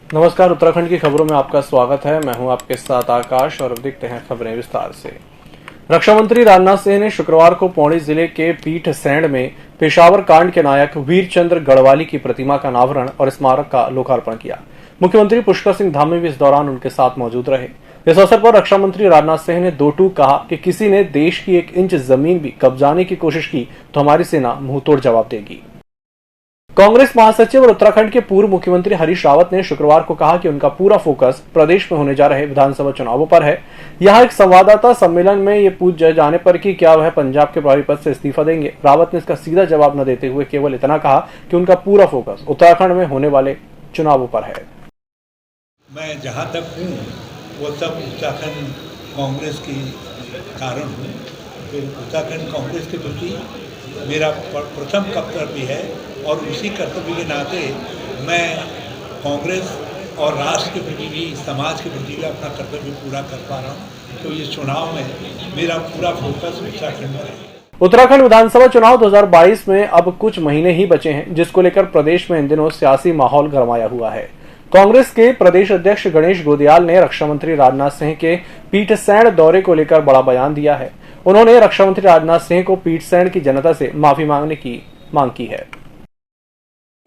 नमस्कार, उत्तराखंड की खबरों में आपका स्वागत है। मैं हूं आपके साथ आकाश और अब देखते हैं खबरें विस्तार से। रक्षा मंत्री राजनाथ सिंह ने शुक्रवार को पौड़ी जिले के पीठसैंण में पेशावर कांड के नायक वीरचंद्र गढ़वाली की प्रतिमा का अनावरण और स्मारक का लोकार्पण किया। मुख्यमंत्री पुष्कर सिंह धामी भी इस दौरान उनके साथ मौजूद रहे। इस अवसर पर रक्षा मंत्री राजनाथ सिंह ने दो टूक कहा कि किसी ने देश की 1 इंच जमीन भी कब्जाने की कोशिश की तो हमारी सेना मुंहतोड़ जवाब देगी। कांग्रेस महासचिव और उत्तराखंड के पूर्व मुख्यमंत्री हरीश रावत ने शुक्रवार को कहा कि उनका पूरा फोकस प्रदेश में होने जा रहे विधानसभा चुनावों पर है। यहां एक संवाददाता सम्मेलन में ये पूछ जाने पर कि क्या वह पंजाब के प्रभारी पद से इस्तीफा देंगे, रावत ने इसका सीधा जवाब न देते हुए केवल इतना कहा कि उनका पूरा फोकस उत्तराखंड में होने वाले चुनावों पर है। मैं जहाँ तक हूँ वो सब उत्तराखंड कांग्रेस के कारण हूँ। फिर उत्तराखंड कांग्रेस के प्रति मेरा प्रथम कर्तव्य है और उसी कर्तव्य के नाते मैं कांग्रेस और राष्ट्र के प्रति भी, समाज के प्रति भी अपना कर्तव्य पूरा कर पा रहा हूँ। तो इस चुनाव में मेरा पूरा फोकस उत्तराखंड में है। उत्तराखंड विधानसभा चुनाव 2022 में अब कुछ महीने ही बचे हैं, जिसको लेकर प्रदेश में इन दिनों सियासी माहौल गरमाया हुआ है। कांग्रेस के प्रदेश अध्यक्ष गणेश गोदियाल ने रक्षा मंत्री राजनाथ सिंह के पीठसैंण दौरे को लेकर बड़ा बयान दिया है। उन्होंने रक्षा मंत्री राजनाथ सिंह को पीठसैंण की जनता से माफी मांगने की मांग की है।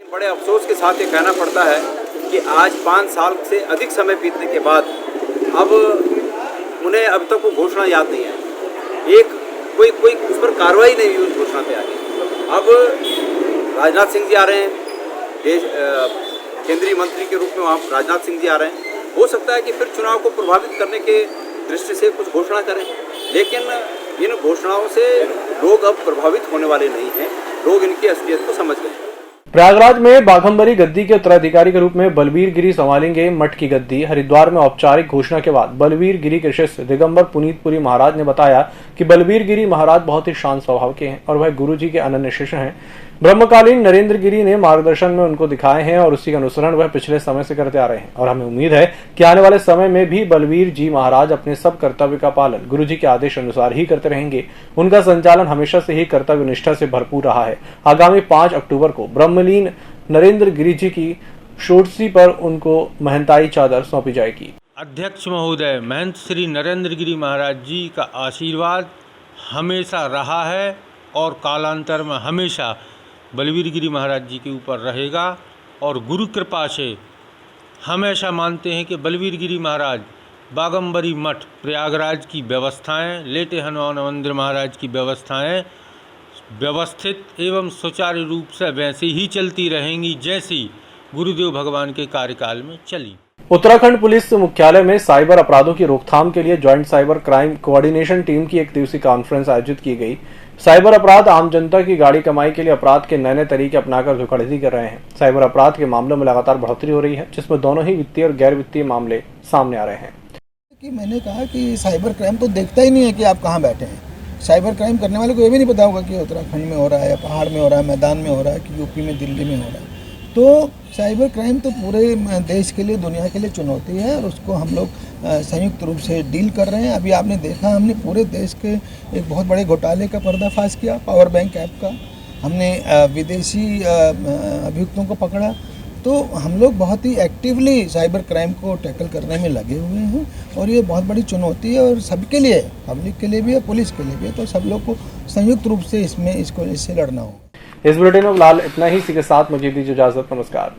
बड़े अफसोस के साथ ये कहना पड़ता है कि आज 5 साल से अधिक समय बीतने के बाद अब उन्हें अब तक वो घोषणा याद नहीं है। कोई उस पर कार्रवाई नहीं हुई उस घोषणा पे आगे। अब राजनाथ सिंह जी आ रहे हैं, केंद्रीय मंत्री के रूप में वहाँ राजनाथ सिंह जी आ रहे हैं। हो सकता है कि फिर चुनाव को प्रभावित करने के दृष्टि से कुछ घोषणा करें, लेकिन इन घोषणाओं से लोग अब प्रभावित होने वाले नहीं हैं। लोग इनकी असलियत को समझ गए। प्रयागराज में बाघंबरी गद्दी के उत्तराधिकारी के रूप में बलबीर गिरी संभालेंगे मठ की गद्दी। हरिद्वार में औपचारिक घोषणा के बाद बलबीर गिरी के शिष्य दिगंबर पुनीतपुरी महाराज ने बताया कि बलबीर गिरी महाराज बहुत ही शांत स्वभाव के हैं और वह गुरु जी के अनन्य शिष्य हैं। ब्रह्मकालीन नरेंद्र गिरी ने मार्गदर्शन में उनको दिखाए हैं और उसी का अनुसरण वह पिछले समय से करते आ रहे हैं और हमें उम्मीद है कि आने वाले समय में भी बलबीर जी महाराज अपने सब कर्तव्य का पालन गुरु जी के आदेश अनुसार ही करते रहेंगे। उनका संचालन हमेशा से ही कर्तव्य निष्ठा से भरपूर रहा है। आगामी 5 अक्टूबर को ब्रह्मलीन नरेंद्र गिरी जी की षोडशी पर उनको महंताई चादर सौंपी जाएगी। अध्यक्ष महोदय महंत श्री नरेंद्र गिरी महाराज जी का आशीर्वाद हमेशा रहा है और कालांतर में हमेशा बलबीर गिरी महाराज जी के ऊपर रहेगा और गुरु कृपा से हमेशा मानते हैं कि बलबीर गिरी महाराज बाघंबरी मठ प्रयागराज की व्यवस्थाएं, लेटे हनुमान मंदिर महाराज की व्यवस्थाएं व्यवस्थित एवं सुचारू रूप से वैसे ही चलती रहेंगी जैसी गुरुदेव भगवान के कार्यकाल में चली। उत्तराखंड पुलिस मुख्यालय में साइबर अपराधों की रोकथाम के लिए joint cyber crime coordination team की 1 दिवसीय कॉन्फ्रेंस आयोजित की गई। साइबर अपराध आम जनता की गाड़ी कमाई के लिए अपराध के नए तरीके अपनाकर धोखाधड़ी कर रहे हैं। साइबर अपराध के मामलों में लगातार बढ़ोतरी हो रही है, जिसमें दोनों ही वित्तीय और गैर वित्तीय मामले सामने आ रहे हैं। कि मैंने कहा कि साइबर क्राइम तो देखता ही नहीं है कि आप कहाँ बैठे हैं। साइबर क्राइम करने वाले को ये भी नहीं पता होगा कि उत्तराखंड में हो रहा है या पहाड़ में हो रहा है, मैदान में हो रहा है कि यूपी में, दिल्ली में हो रहा है। तो साइबर क्राइम तो पूरे देश के लिए, दुनिया के लिए चुनौती है और उसको हम लोग संयुक्त रूप से डील कर रहे हैं। अभी आपने देखा, हमने पूरे देश के एक बहुत बड़े घोटाले का पर्दाफाश किया, पावर बैंक ऐप का। हमने विदेशी अभियुक्तों को पकड़ा। तो हम लोग बहुत ही एक्टिवली साइबर क्राइम को टैकल करने में लगे हुए हैं और ये बहुत बड़ी चुनौती है और सबके लिए, पब्लिक के लिए भी है, पुलिस के लिए भी है। तो सब लोग को संयुक्त रूप से इससे लड़ना होगा। इस बुलेटिन में फिलहाल इतना ही। इसी के साथ मुझे दीजिए इजाजत। नमस्कार।